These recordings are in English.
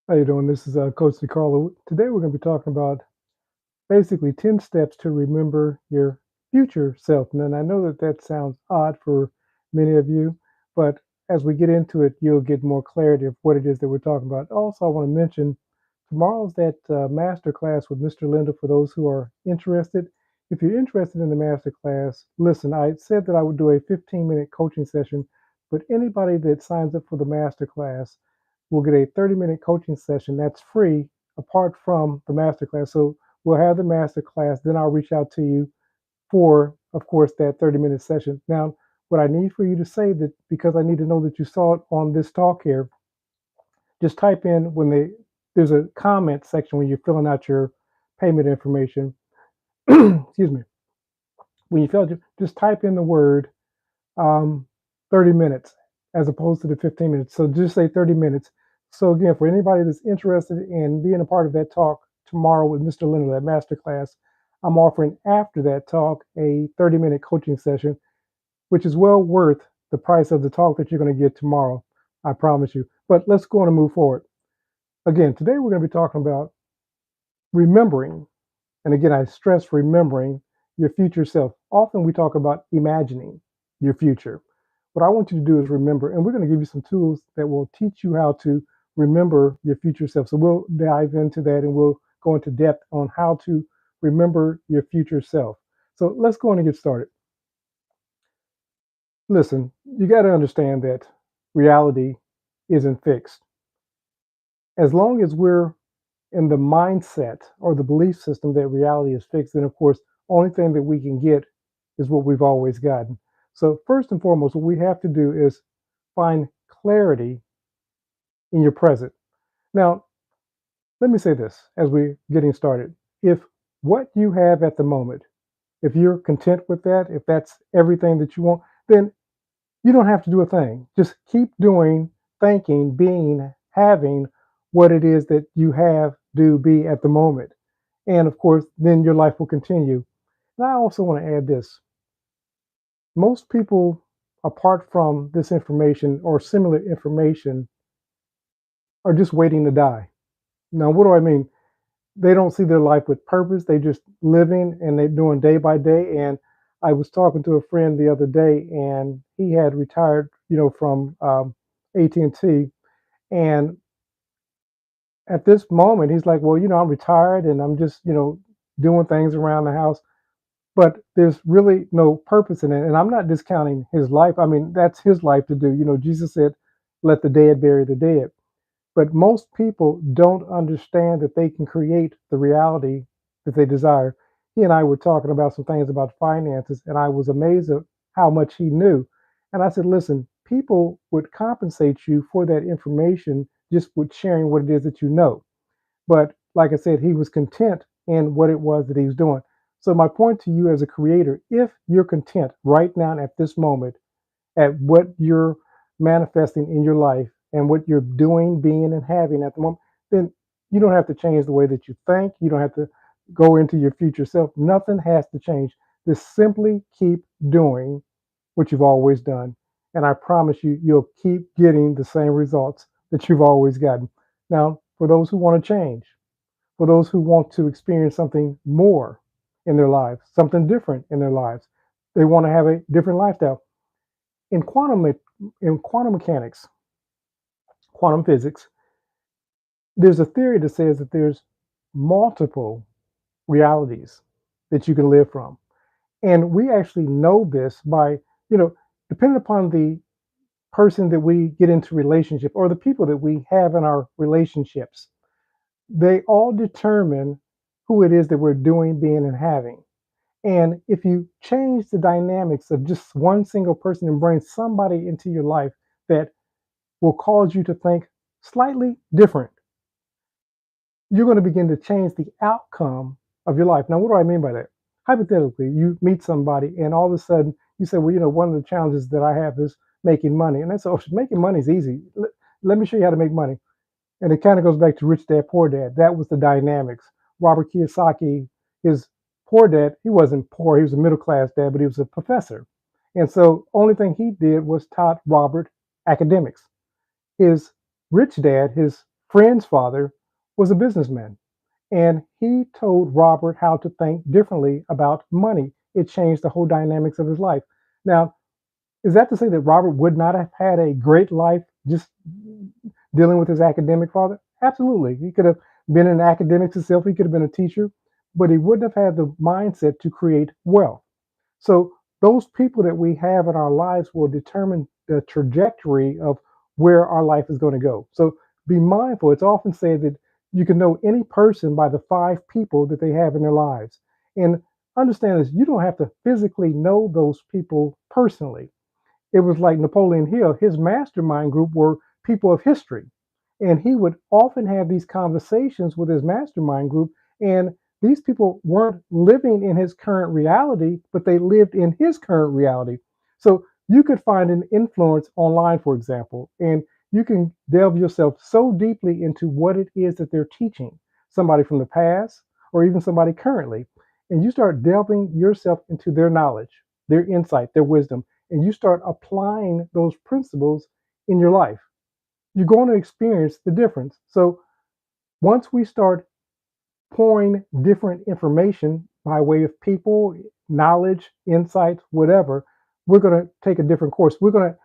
How you doing? This is Coach DeCarlo. Today we're going to be talking about basically 10 steps to remember your future self. And then I know that that sounds odd for many of you, but as we get into it, you'll get more clarity of what it is that we're talking about. Also, I want to mention tomorrow's that master class with Mr. Lindell for those who are interested. If you're interested in the master class, listen, I said that I would do a 15-minute coaching session, but anybody that signs up for the master class will get a 30-minute coaching session that's free apart from the master class. So we'll have the master class, then I'll reach out to you for, of course, that 30-minute session. Now, what I need for you to say that because I need to know that you saw it on this talk here, just type in there's a comment section when you're filling out your payment information. Excuse me. When you fill it, just type in the word um, 30 minutes as opposed to the 15 minutes. So just say 30 minutes. So again, for anybody that's interested in being a part of that talk tomorrow with Mr. Lindell, that masterclass, I'm offering after that talk a 30-minute coaching session, which is well worth the price of the talk that you're going to get tomorrow. I promise you. But let's go on and move forward. Again, today we're going to be talking about remembering. And again, I stress remembering your future self. Often we talk about imagining your future. What I want you to do is remember, and we're going to give you some tools that will teach you how to remember your future self. So we'll dive into that and we'll go into depth on how to remember your future self. So let's go on and get started. Listen, you got to understand that reality isn't fixed. As long as we're in the mindset or the belief system that reality is fixed, then of course, only thing that we can get is what we've always gotten. So first and foremost, what we have to do is find clarity in your present. Now, let me say this as we're getting started. If what you have at the moment, if you're content with that, if that's everything that you want, then you don't have to do a thing. Just keep doing, thinking, being, having what it is that you have, do, be at the moment. And of course, then your life will continue. And I also want to add this. Most people, apart from this information or similar information, are just waiting to die. Now, what do I mean? They don't see their life with purpose. They just living and they're doing day by day. And I was talking to a friend the other day, and he had retired, from AT&T. And at this moment, he's like, "Well, I'm retired and I'm just, doing things around the house." But there's really no purpose in it. And I'm not discounting his life. I mean, that's his life to do. Jesus said, "Let the dead bury the dead." But most people don't understand that they can create the reality that they desire. He and I were talking about some things about finances, and I was amazed at how much he knew. And I said, listen, people would compensate you for that information just with sharing what it is that you know. But like I said, he was content in what it was that he was doing. So, my point to you as a creator, if you're content right now at this moment, at what you're manifesting in your life and what you're doing, being, and having at the moment, then you don't have to change the way that you think. You don't have to go into your future self. Nothing has to change. Just simply keep doing what you've always done. And I promise you, you'll keep getting the same results that you've always gotten. Now, for those who want to change, for those who want to experience something more in their lives, something different in their lives, they want to have a different lifestyle in quantum mechanics, quantum physics, there's a theory that says that there's multiple realities that you can live from. And we actually know this by, depending upon the person that we get into relationship or the people that we have in our relationships, they all determine who it is that we're doing, being, and having. And if you change the dynamics of just one single person and bring somebody into your life that will cause you to think slightly different, you're going to begin to change the outcome of your life. Now, what do I mean by that? Hypothetically, you meet somebody and all of a sudden you say, well, one of the challenges that I have is making money. And they say, oh, making money is easy. Let me show you how to make money. And it kind of goes back to Rich Dad, Poor Dad. That was the dynamics. Robert Kiyosaki, his poor dad, he wasn't poor. He was a middle class dad, but he was a professor. And so only thing he did was taught Robert academics. His rich dad, his friend's father was a businessman, and he told Robert how to think differently about money. It changed the whole dynamics of his life. Now, is that to say that Robert would not have had a great life just dealing with his academic father? Absolutely. He could have been an academic himself, he could have been a teacher, but he wouldn't have had the mindset to create wealth. So, those people that we have in our lives will determine the trajectory of where our life is going to go. So, be mindful. It's often said that you can know any person by the five people that they have in their lives. And understand this, you don't have to physically know those people personally. It was like Napoleon Hill, his mastermind group were people of history. And he would often have these conversations with his mastermind group. And these people weren't living in his current reality, but they lived in his current reality. So you could find an influence online, for example, and you can delve yourself so deeply into what it is that they're teaching, somebody from the past or even somebody currently. And you start delving yourself into their knowledge, their insight, their wisdom, and you start applying those principles in your life, you're going to experience the difference. So once we start pouring different information by way of people, knowledge, insights, whatever, we're going to take a different course. We're going to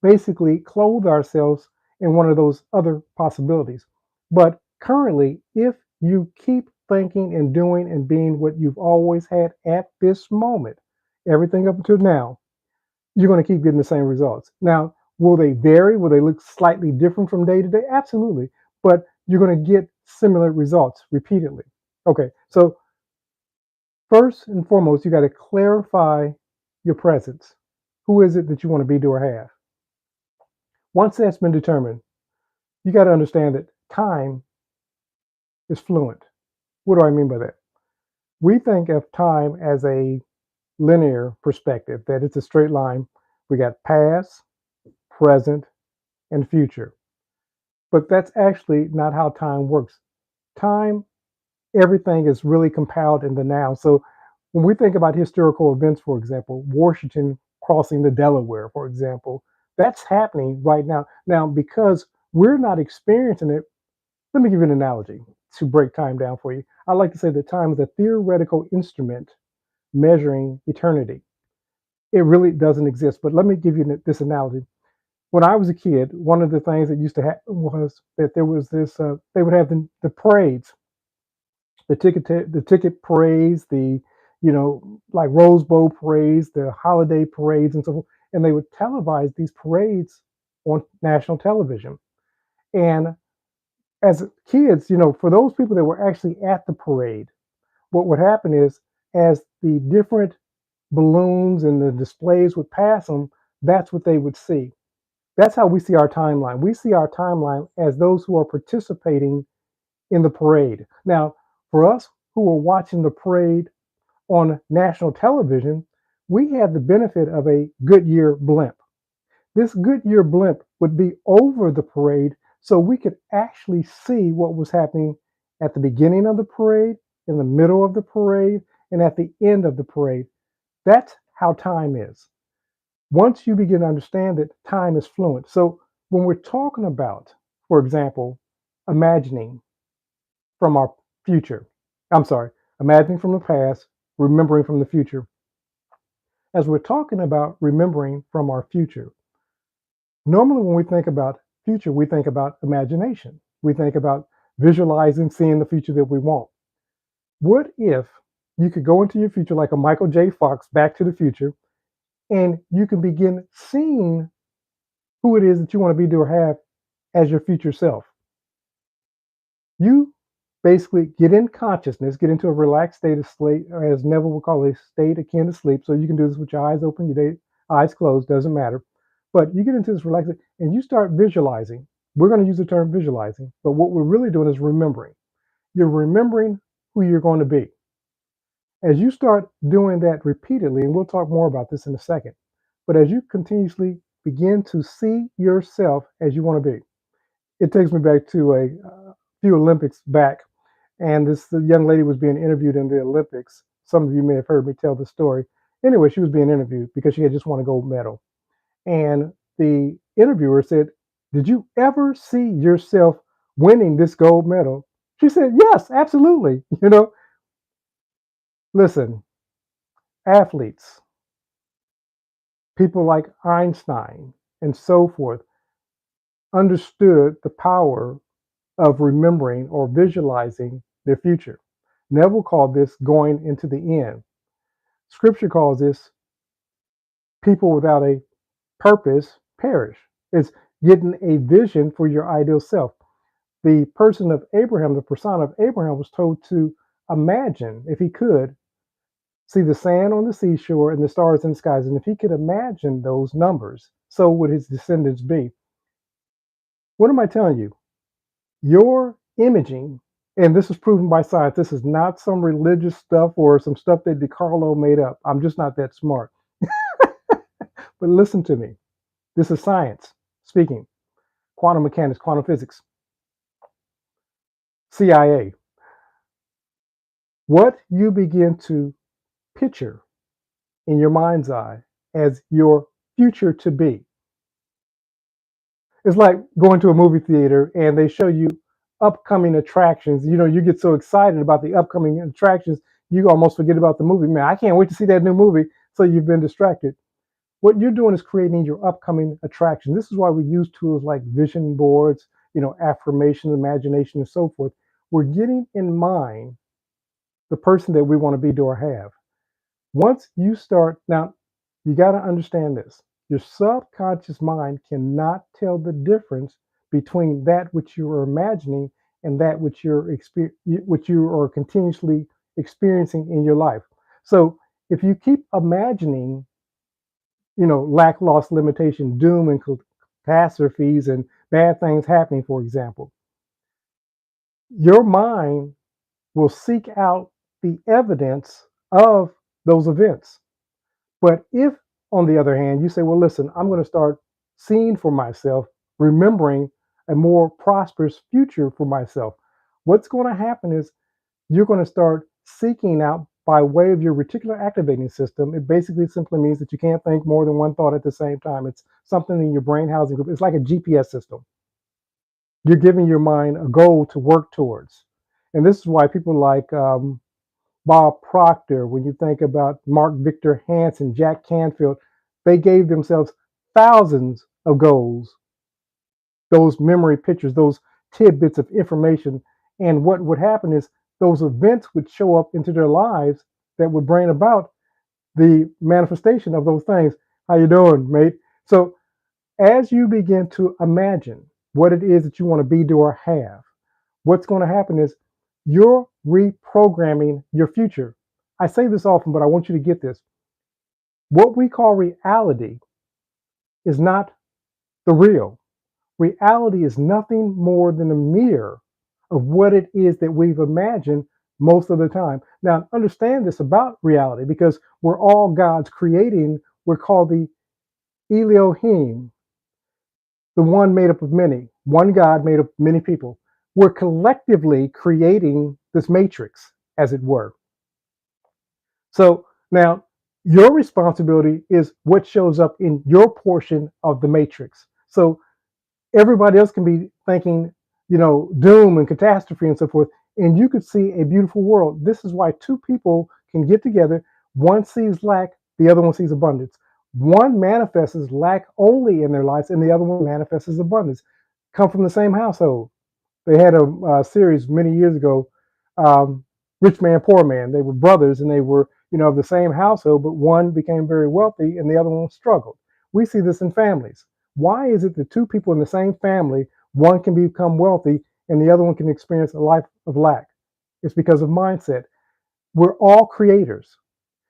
basically clothe ourselves in one of those other possibilities. But currently, if you keep thinking and doing and being what you've always had at this moment, everything up until now, you're going to keep getting the same results. Now, will they vary? Will they look slightly different from day to day? Absolutely. But you're going to get similar results repeatedly. Okay, so first and foremost, you got to clarify your presence. Who is it that you want to be, do, or have? Once that's been determined, you got to understand that time is fluent. What do I mean by that? We think of time as a linear perspective, that it's a straight line. We got past, present, and future. But that's actually not how time works. Time, everything is really compiled in the now. So when we think about historical events, for example, Washington crossing the Delaware, for example, that's happening right now. Now, because we're not experiencing it, let me give you an analogy to break time down for you. I like to say that time is a theoretical instrument measuring eternity. It really doesn't exist. But let me give you this analogy. When I was a kid, one of the things that used to happen was that there was this. They would have the parades, the ticket parades, the like Rose Bowl parades, the holiday parades, and so forth. And they would televise these parades on national television. And as kids, for those people that were actually at the parade, what would happen is as the different balloons and the displays would pass them, that's what they would see. That's how we see our timeline. We see our timeline as those who are participating in the parade. Now, for us who are watching the parade on national television, we had the benefit of a Goodyear blimp. This Goodyear blimp would be over the parade so we could actually see what was happening at the beginning of the parade, in the middle of the parade, and at the end of the parade. That's how time is. Once you begin to understand that time is fluent. So when we're talking about, for example, imagining from our future, I'm sorry, imagining from the past, remembering from the future. As we're talking about remembering from our future, normally when we think about future, we think about imagination. We think about visualizing, seeing the future that we want. What if you could go into your future like a Michael J. Fox, Back to the Future, and you can begin seeing who it is that you want to be, do, or have as your future self? You basically get in consciousness, get into a relaxed state of sleep, or as Neville would call it, a state akin to sleep. So you can do this with your eyes open, your eyes closed, doesn't matter. But you get into this relaxed and you start visualizing. We're going to use the term visualizing, but what we're really doing is remembering. You're remembering who you're going to be. As you start doing that repeatedly, and we'll talk more about this in a second, but as you continuously begin to see yourself as you want to be, it takes me back to a few Olympics back, and this young lady was being interviewed in the Olympics. Some of you may have heard me tell the story. Anyway, she was being interviewed because she had just won a gold medal. And the interviewer said, "Did you ever see yourself winning this gold medal? She said, yes, absolutely. Listen, athletes, people like Einstein and so forth understood the power of remembering or visualizing their future. Neville called this going into the end. Scripture calls this people without a purpose perish. It's getting a vision for your ideal self. The person of Abraham, the persona of Abraham, was told to imagine, if he could, see the sand on the seashore and the stars in the skies. And if he could imagine those numbers, so would his descendants be. What am I telling you? Your imaging, and this is proven by science, this is not some religious stuff or some stuff that DeCarlo made up. I'm just not that smart. But listen to me. This is science speaking. Quantum mechanics, quantum physics, CIA. What you begin to picture in your mind's eye as your future to be. It's like going to a movie theater and they show you upcoming attractions. You get so excited about the upcoming attractions, you almost forget about the movie. Man, I can't wait to see that new movie. So you've been distracted. What you're doing is creating your upcoming attraction. This is why we use tools like vision boards, affirmation, imagination, and so forth. We're getting in mind the person that we want to be, do, or have. Once you start, now you got to understand this. Your subconscious mind cannot tell the difference between that which you are imagining and that which you are continuously experiencing in your life. So if you keep imagining, lack, loss, limitation, doom, and catastrophes and bad things happening, for example, your mind will seek out the evidence of those events. But if, on the other hand, you say, well, listen, I'm going to start seeing for myself, remembering a more prosperous future for myself, what's going to happen is you're going to start seeking out by way of your reticular activating system. It basically simply means that you can't think more than one thought at the same time. It's something in your brain housing group. It's like a GPS system. You're giving your mind a goal to work towards. And this is why people like Bob Proctor, when you think about Mark Victor Hansen, Jack Canfield, they gave themselves thousands of goals, those memory pictures, those tidbits of information. And what would happen is those events would show up into their lives that would bring about the manifestation of those things. How you doing, mate? So as you begin to imagine what it is that you want to be, do, or have, what's going to happen is you're reprogramming your future. I say this often, but I want you to get this. What we call reality is not the real. Reality is nothing more than a mirror of what it is that we've imagined most of the time. Now, understand this about reality because we're all God's creating. We're called the Elohim, the one made up of many, one God made up of many people. We're collectively creating this matrix, as it were. So now your responsibility is what shows up in your portion of the matrix. So everybody else can be thinking, doom and catastrophe and so forth, and you could see a beautiful world. This is why two people can get together. One sees lack, the other one sees abundance. One manifests lack only in their lives, and the other one manifests abundance. Come from the same household. They had a series many years ago, Rich Man, Poor Man. They were brothers and they were, of the same household, but one became very wealthy and the other one struggled. We see this in families. Why is it that two people in the same family, one can become wealthy and the other one can experience a life of lack? It's because of mindset. We're all creators.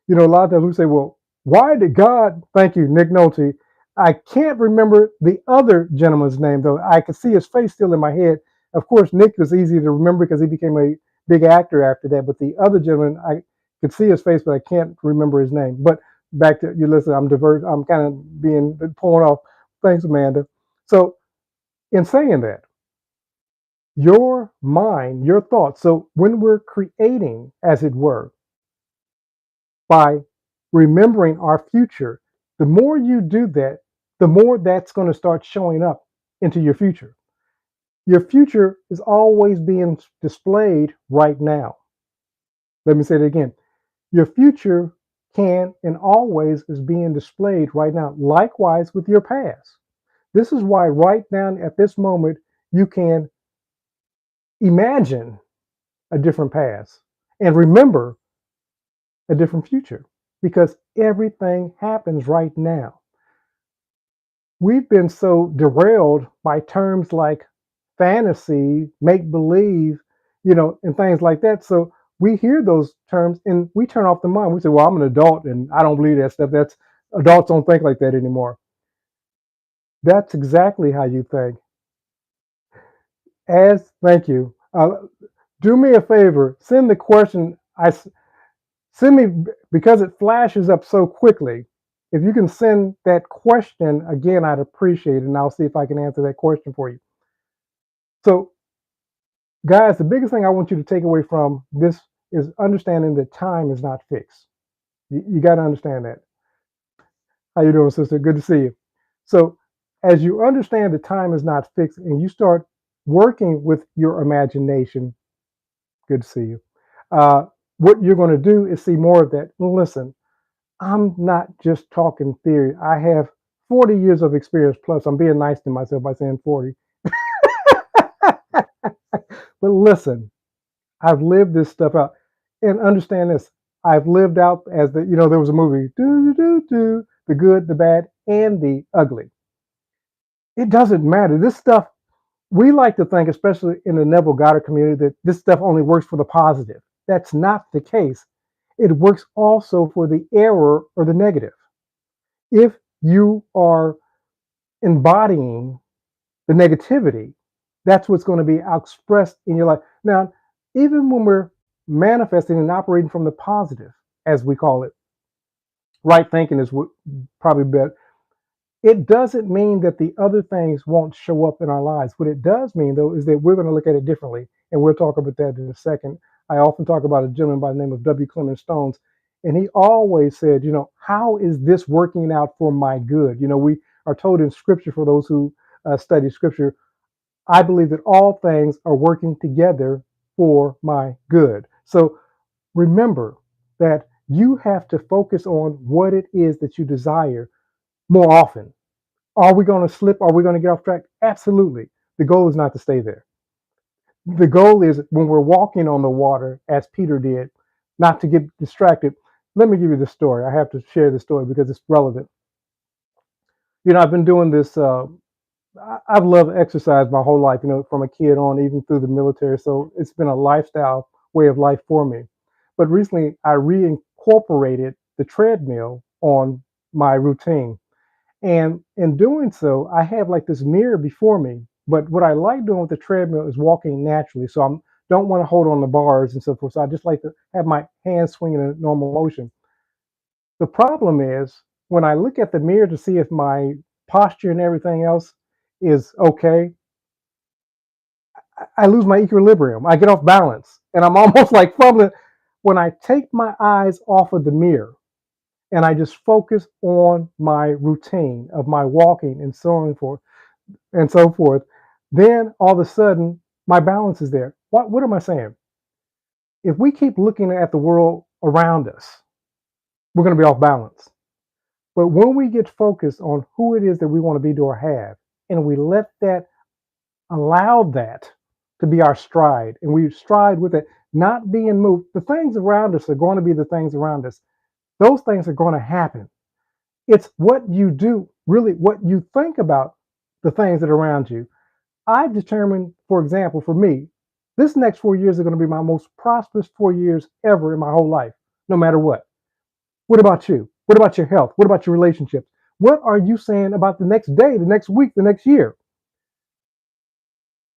A lot of times we say, well, why did God, thank you, Nick Nolte. I can't remember the other gentleman's name, though. I could see his face still in my head. Of course, Nick was easy to remember because he became a big actor after that. But the other gentleman, I could see his face, but I can't remember his name. But back to you, listen, I'm diverse. I'm kind of being pulling off. Thanks, Amanda. So, in saying that, your mind, your thoughts. So, when we're creating, as it were, by remembering our future, the more you do that, the more that's going to start showing up into your future. Your future is always being displayed right now. Let me say it again. Your future can and always is being displayed right now. Likewise with your past. This is why right now at this moment you can imagine a different past and remember a different future because everything happens right now. We've been so derailed by terms like fantasy, make believe, and things like that. So we hear those terms and we turn off the mind. We say, well, I'm an adult and I don't believe that stuff. That's adults don't think like that anymore. That's exactly how you think. Thank you. Do me a favor, send the question. Send me because it flashes up so quickly. If you can send that question again, I'd appreciate it, and I'll see if I can answer that question for you. So, guys, the biggest thing I want you to take away from this is understanding that time is not fixed. You got to understand that. How you doing, sister? Good to see you. So, as you understand that time is not fixed, and you start working with your imagination, good to see you. What you're going to do is see more of that. Listen, I'm not just talking theory. I have 40 years of experience plus. I'm being nice to myself by saying 40. But listen, I've lived this stuff out. And understand this. I've lived out as there was a movie, the good, the bad, and the ugly. It doesn't matter. This stuff, we like to think, especially in the Neville Goddard community, that this stuff only works for the positive. That's not the case. It works also for the error or the negative. If you are embodying the negativity, that's what's going to be expressed in your life. Now, even when we're manifesting and operating from the positive, as we call it, right thinking is probably better. It doesn't mean that the other things won't show up in our lives. What it does mean, though, is that we're going to look at it differently. And we'll talk about that in a second. I often talk about a gentleman by the name of W. Clement Stones. And he always said, how is this working out for my good? We are told in scripture, for those who study scripture, I believe that all things are working together for my good. So remember that you have to focus on what it is that you desire more often. Are we going to slip? Are we going to get off track? Absolutely. The goal is not to stay there. The goal is when we're walking on the water, as Peter did, not to get distracted. Let me give you the story. I have to share the story because it's relevant. I've been doing this. I've loved exercise my whole life, from a kid on, even through the military. So it's been a lifestyle way of life for me. But recently, I reincorporated the treadmill on my routine. And in doing so, I have like this mirror before me. But what I like doing with the treadmill is walking naturally. So I don't want to hold on the bars and so forth. So I just like to have my hands swinging in a normal motion. The problem is when I look at the mirror to see if my posture and everything else is okay, I lose my equilibrium. I get off balance and I'm almost like fumbling. When I take my eyes off of the mirror and I just focus on my routine of my walking and so forth, then all of a sudden my balance is there. What am I saying? If we keep looking at the world around us, we're going to be off balance. But when we get focused on who it is that we want to be to or have, and we allow that to be our stride, and we stride with it, not being moved, the things around us are going to be the things around us. Those things are going to happen. It's what you do, really, what you think about the things that are around you. I've determined, for example, for me, this next 4 years are going to be my most prosperous 4 years ever in my whole life, no matter what. What about you? What about your health? What about your relationships? What are you saying about the next day, the next week, the next year?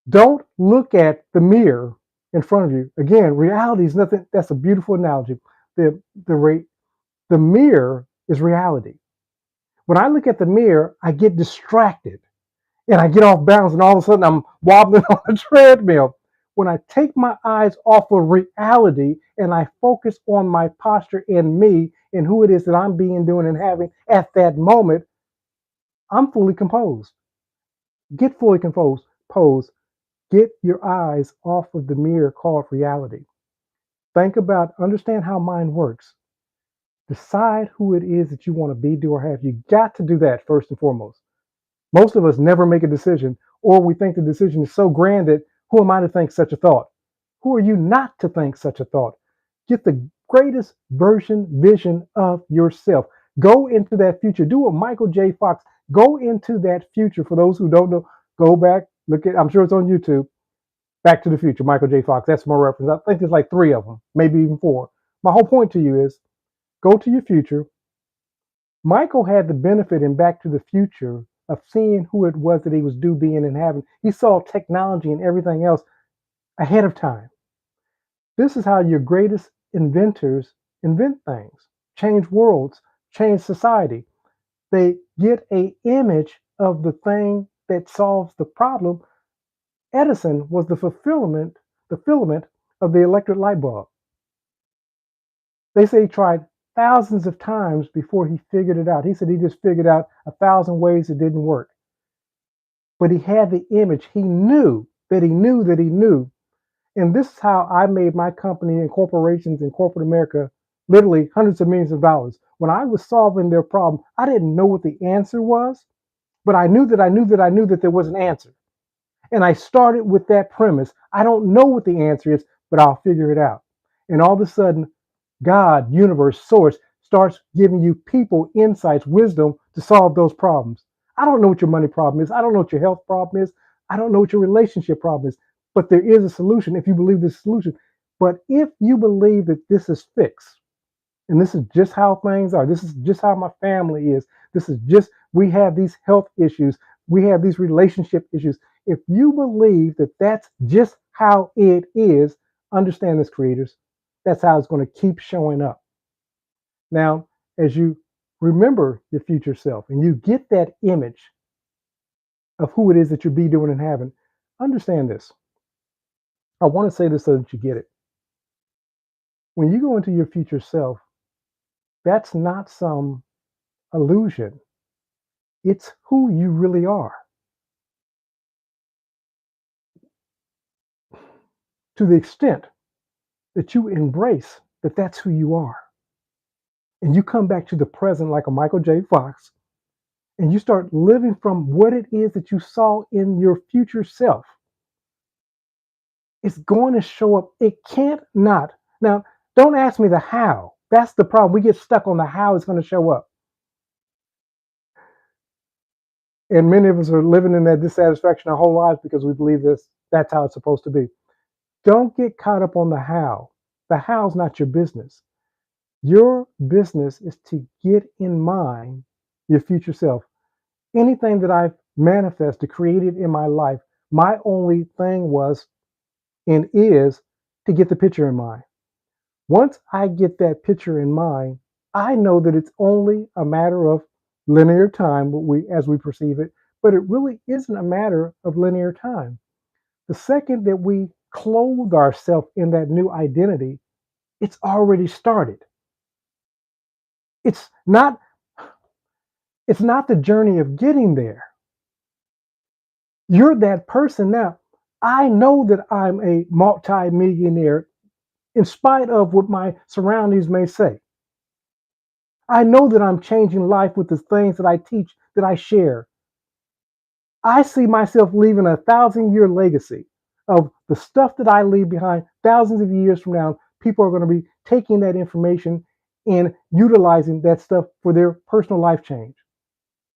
Don't look at the mirror in front of you. Again, reality is nothing. That's a beautiful analogy. The mirror is reality. When I look at the mirror, I get distracted and I get off balance, and all of a sudden I'm wobbling on a treadmill. When I take my eyes off of reality and I focus on my posture and me and who it is that I'm being, doing, and having at that moment, I'm fully composed. Get fully composed. Pose. Get your eyes off of the mirror called reality. Understand how mind works. Decide who it is that you want to be, do, or have. You got to do that first and foremost. Most of us never make a decision, or we think the decision is so grand that who am I to think such a thought? Who are you not to think such a thought? Get the greatest vision of yourself. Go into that future. Do what Michael J. Fox. Go into that future. For those who don't know, go back, look at, I'm sure it's on YouTube. Back to the Future, Michael J. Fox. That's my reference. I think there's like 3 of them, maybe even 4. My whole point to you is go to your future. Michael had the benefit in Back to the Future of seeing who it was that he was due being and having. He saw technology and everything else ahead of time. This is how your greatest inventors invent things, change worlds, change society. They get an image of the thing that solves the problem. Edison was the filament of the electric light bulb. They say he tried thousands of times before he figured it out. He said he just figured out 1,000 ways it didn't work. But he had the image. He knew that he knew that he knew. And this is how I made my company and corporations in corporate America literally hundreds of millions of dollars. When I was solving their problem, I didn't know what the answer was, but I knew that there was an answer. And I started with that premise. I don't know what the answer is, but I'll figure it out. And all of a sudden, God, universe, source starts giving you people insights, wisdom to solve those problems. I don't know what your money problem is. I don't know what your health problem is. I don't know what your relationship problem is, but there is a solution if you believe this solution. But if you believe that this is fixed, and this is just how things are, this is just how my family is, this is just, we have these health issues, we have these relationship issues. If you believe that that's just how it is, understand this, creators, that's how it's going to keep showing up. Now, as you remember your future self and you get that image of who it is that you'll be doing and having, understand this. I want to say this so that you get it. When you go into your future self, that's not some illusion. It's who you really are. To the extent that you embrace that that's who you are, and you come back to the present like a Michael J. Fox, and you start living from what it is that you saw in your future self, it's going to show up. It can't not. Now, don't ask me the how. That's the problem. We get stuck on the how it's going to show up. And many of us are living in that dissatisfaction our whole lives because we believe that's how it's supposed to be. Don't get caught up on the how. The how's not your business. Your business is to get in mind your future self. Anything that I've manifested, created in my life, my only thing was and is to get the picture in mind. Once I get that picture in mind, I know that it's only a matter of linear time, as we perceive it, but it really isn't a matter of linear time. The second that we clothe ourselves in that new identity, it's already started. It's not the journey of getting there. You're that person now. I know that I'm a multi-millionaire in spite of what my surroundings may say. I know that I'm changing life with the things that I teach, that I share. I see myself leaving a 1,000-year legacy of the stuff that I leave behind. Thousands of years from now, people are going to be taking that information and utilizing that stuff for their personal life change.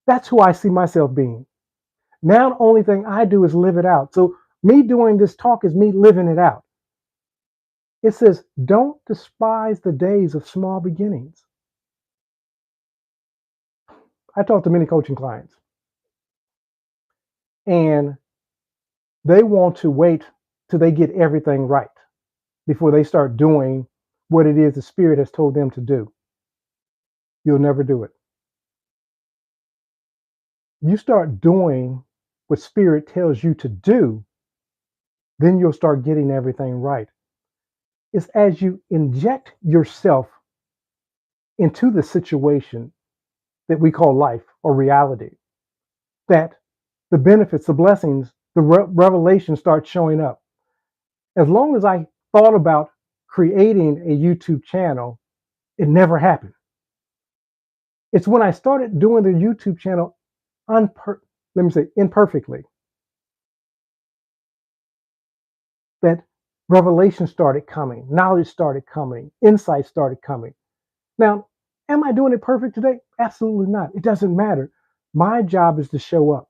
That's who I see myself being. Now, the only thing I do is live it out. So me doing this talk is me living it out. It says, don't despise the days of small beginnings. I talk to many coaching clients, and they want to wait till they get everything right before they start doing what it is the Spirit has told them to do. You'll never do it. You start doing what Spirit tells you to do, then you'll start getting everything right. It's as you inject yourself into the situation that we call life or reality, that the benefits, the blessings The revelation starts showing up. As long as I thought about creating a YouTube channel, it never happened. It's when I started doing the YouTube channel let me say imperfectly, that revelation started coming, knowledge started coming, insight started coming. Now, am I doing it perfect today? Absolutely not. It doesn't matter. My job is to show up.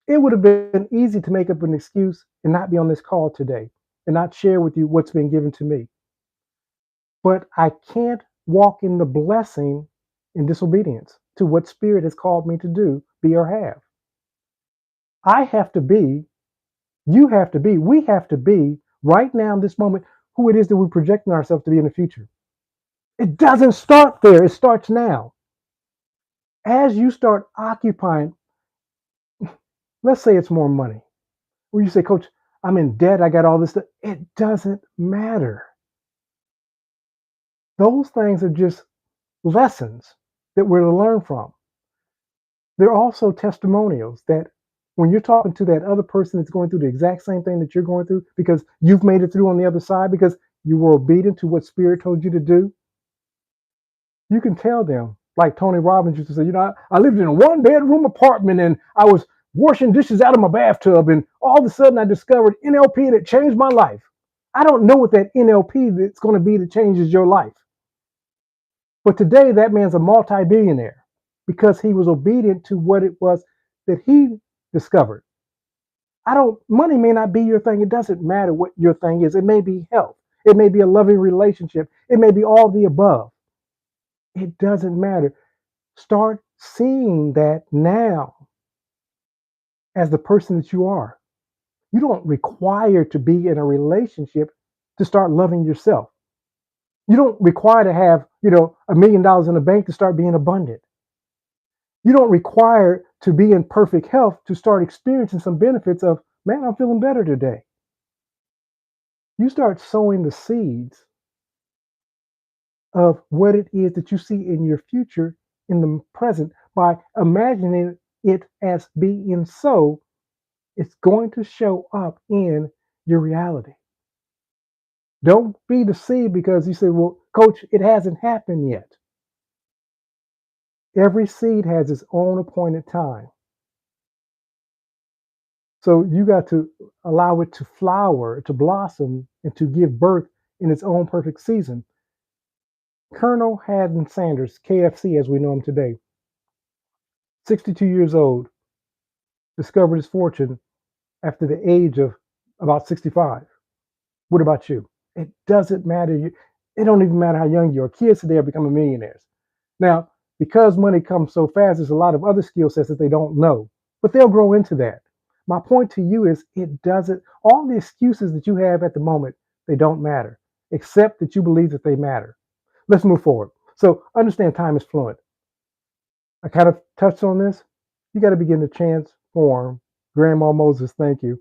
It would have been easy to make up an excuse and not be on this call today and not share with you what's been given to me. But I can't walk in the blessing in disobedience to what Spirit has called me to do, be, or have. I have to be, you have to be, we have to be right now in this moment who it is that we're projecting ourselves to be in the future. It doesn't start there, it starts now. As you start occupying, let's say it's more money, where you say, Coach, I'm in debt, I got all this stuff. It doesn't matter. Those things are just lessons that we're to learn from. They're also testimonials that when you're talking to that other person that's going through the exact same thing that you're going through because you've made it through on the other side because you were obedient to what Spirit told you to do, you can tell them, like Tony Robbins used to say, I lived in a one-bedroom apartment and I was washing dishes out of my bathtub, and all of a sudden I discovered NLP and it changed my life. I don't know what that NLP that's going to be that changes your life. But today that man's a multi-billionaire because he was obedient to what it was that he discovered. Money may not be your thing. It doesn't matter what your thing is. It may be health. It may be a loving relationship. It may be all the above. It doesn't matter. Start seeing that now as the person that you are. You don't require to be in a relationship to start loving yourself. You don't require to have, $1 million in the bank to start being abundant. You don't require to be in perfect health to start experiencing some benefits of, man, I'm feeling better today. You start sowing the seeds of what it is that you see in your future in the present by imagining it as being so. It's going to show up in your reality. Don't be deceived because you say, well, Coach, it hasn't happened yet. Every seed has its own appointed time. So you got to allow it to flower, to blossom, and to give birth in its own perfect season. Colonel Haddon Sanders, KFC as we know him today, 62 years old, discovered his fortune after the age of about 65. What about you? It doesn't matter. It don't even matter how young you are. Kids today are becoming millionaires. Now, because money comes so fast, there's a lot of other skill sets that they don't know, but they'll grow into that. My point to you is it doesn't, all the excuses that you have at the moment, they don't matter, except that you believe that they matter. Let's move forward. So understand time is fluent. I kind of touched on this. You got to begin to transform. Grandma Moses, thank you.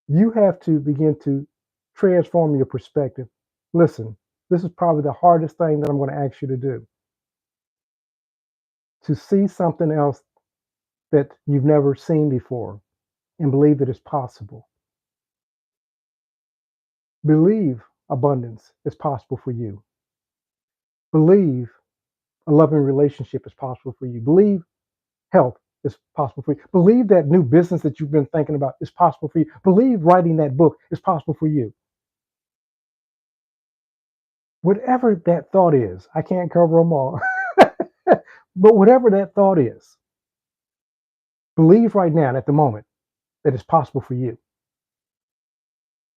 You have to begin to transform your perspective. Listen, this is probably the hardest thing that I'm going to ask you to do. To see something else that you've never seen before and believe that it's possible. Believe abundance is possible for you. Believe a loving relationship is possible for you. Believe health is possible for you. Believe that new business that you've been thinking about is possible for you. Believe writing that book is possible for you. Whatever that thought is, I can't cover them all, but whatever that thought is, believe right now and at the moment that it's possible for you.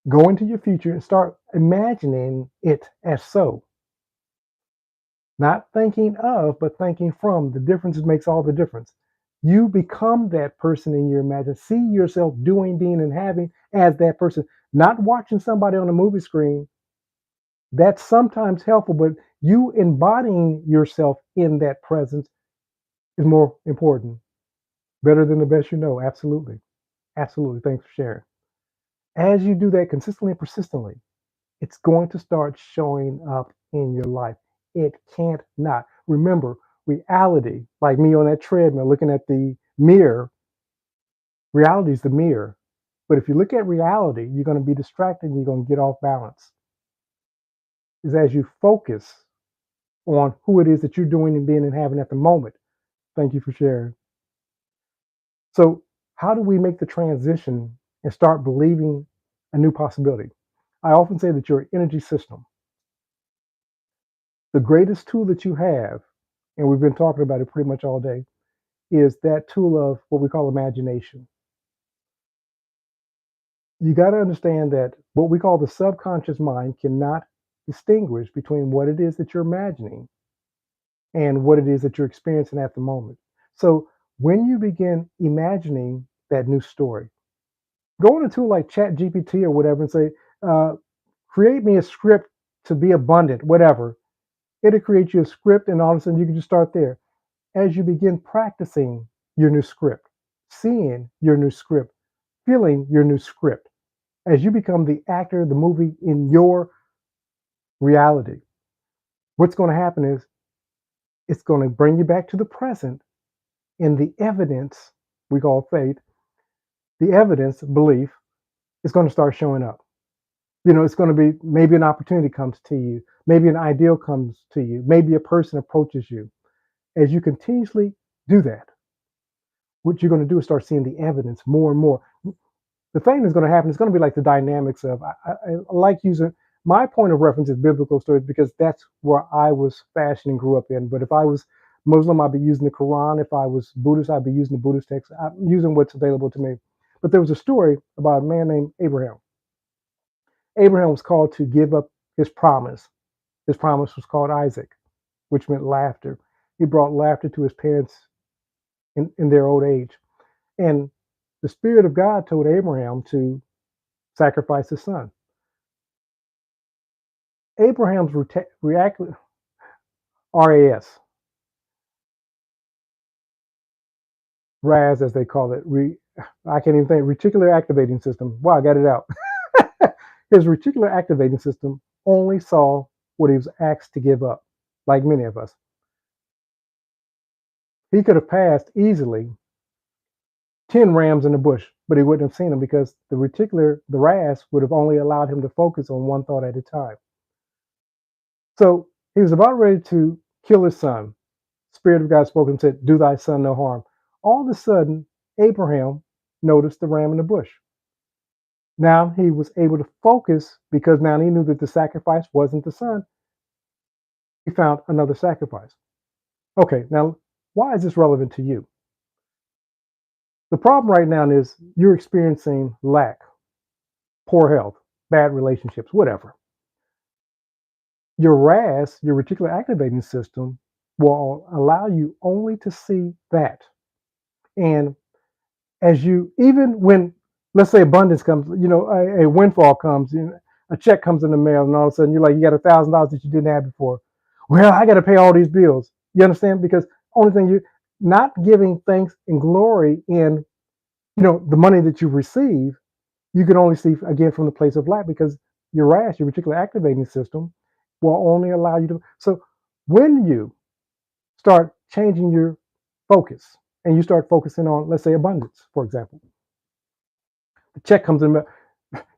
Go into your future and start imagining it as so. Not thinking of, but thinking from. The difference makes all the difference. You become that person in your imagination. See yourself doing, being, and having as that person. Not watching somebody on a movie screen. That's sometimes helpful, but you embodying yourself in that presence is more important. Better than the best you know. Absolutely. Absolutely. Thanks for sharing. As you do that consistently and persistently, it's going to start showing up in your life. It can't not. Remember, reality, like me on that treadmill looking at the mirror, Reality is the mirror. But if you look at reality, you're going to be distracted and you're going to get off balance. Is as you focus on who it is that you're doing and being and having at the moment. Thank you for sharing. So, how do we make the transition and start believing a new possibility? I often say that your energy system, the greatest tool that you have, and we've been talking about it pretty much all day, is that tool of what we call imagination. You got to understand that what we call the subconscious mind cannot distinguish between what it is that you're imagining and what it is that you're experiencing at the moment. So when you begin imagining that new story, go on a tool like Chat GPT or whatever and say, uh, create me a script to be abundant, whatever. It'll create you a script, and all of a sudden you can just start there. As you begin practicing your new script, seeing your new script, feeling your new script, as you become the actor, the movie in your reality, what's going to happen is it's going to bring you back to the present, and the evidence we call faith, the evidence, belief, is going to start showing up. It's going to be maybe an opportunity comes to you, maybe an ideal comes to you, maybe a person approaches you. As you continuously do that, what you're going to do is start seeing the evidence more and more. The thing that's going to happen is going to be like the dynamics of, I like using, my point of reference is biblical stories because that's where I was fashioned and grew up in. But if I was Muslim, I'd be using the Quran. If I was Buddhist, I'd be using the Buddhist text. I'm using what's available to me. But there was a story about a man named Abraham. Abraham was called to give up his promise. His promise was called Isaac, which meant laughter. He brought laughter to his parents in their old age. And the Spirit of God told Abraham to sacrifice his son. Abraham's react, RAS, RAS as they call it, I can't even think, reticular activating system. Wow, I got it out. His reticular activating system only saw what he was asked to give up, like many of us. He could have passed easily 10 rams in the bush, but he wouldn't have seen them because the RAS would have only allowed him to focus on one thought at a time. So he was about ready to kill his son. Spirit of God spoke and said, do thy son no harm. All of a sudden, Abraham noticed the ram in the bush. Now he was able to focus because now he knew that the sacrifice wasn't the son. He found another sacrifice. Okay, now why is this relevant to you? The problem right now is you're experiencing lack, poor health, bad relationships, whatever. Your RAS, your reticular activating system, will allow you only to see that. And as you, even when, let's say abundance comes, a windfall comes, a check comes in the mail, and all of a sudden you're like, you got $1,000 that you didn't have before. Well, I got to pay all these bills. You understand? Because only thing you not giving thanks and glory in, the money that you receive, you can only see again from the place of lack because your RAS, your reticular activating system, will only allow you to. So when you start changing your focus and you start focusing on, let's say, abundance, for example, the check comes in the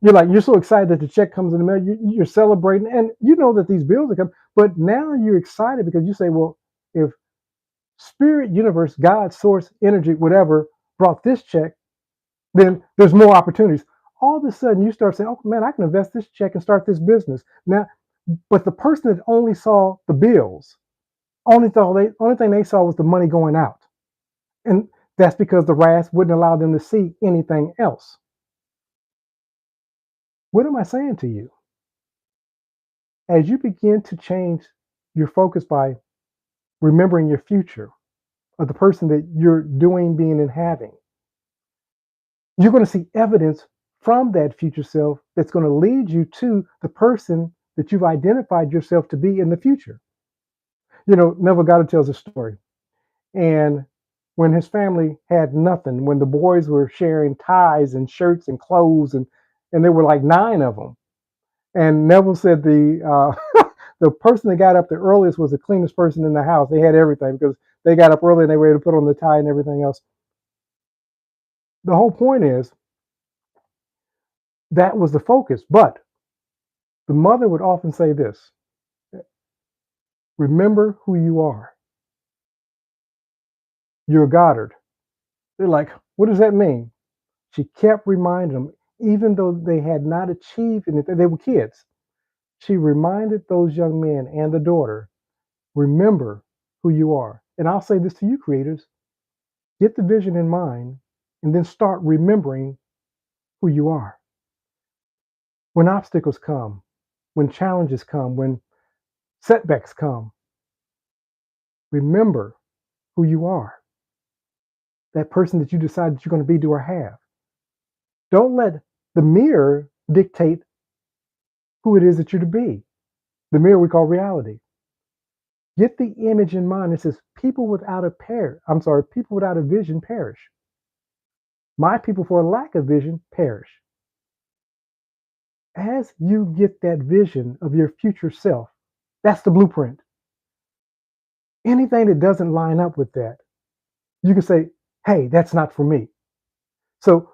mail. You're so excited that the check comes in the mail. You're celebrating, and you know that these bills are coming. But now you're excited because you say, well, if spirit, universe, God, source, energy, whatever, brought this check, then there's more opportunities. All of a sudden, you start saying, oh, man, I can invest this check and start this business. Now, but the person that only saw the bills, only thing they saw was the money going out. And that's because the RAS wouldn't allow them to see anything else. What am I saying to you? As you begin to change your focus by remembering your future of the person that you're doing, being, and having, you're going to see evidence from that future self that's going to lead you to the person that you've identified yourself to be in the future. Neville Goddard tells a story. And when his family had nothing, when the boys were sharing ties and shirts and clothes, and there were like 9 of them, and Neville said the person that got up the earliest was the cleanest person in the house. They had everything because they got up early and they were able to put on the tie and everything else. The whole point is that was the focus. But the mother would often say this: remember who you are. You're Goddard. They're like, what does that mean? She kept reminding them, even though they had not achieved anything, they were kids. She reminded those young men and the daughter, remember who you are. And I'll say this to you, creators: get the vision in mind and then start remembering who you are. When obstacles come, when challenges come, when setbacks come, remember who you are, that person that you decided that you're going to be, do, or have. Don't let the mirror dictate who it is that you're to be. The mirror we call reality. Get the image in mind. It says, people without people without a vision perish. My people for a lack of vision perish. As you get that vision of your future self, that's the blueprint. Anything that doesn't line up with that, you can say, hey, that's not for me. So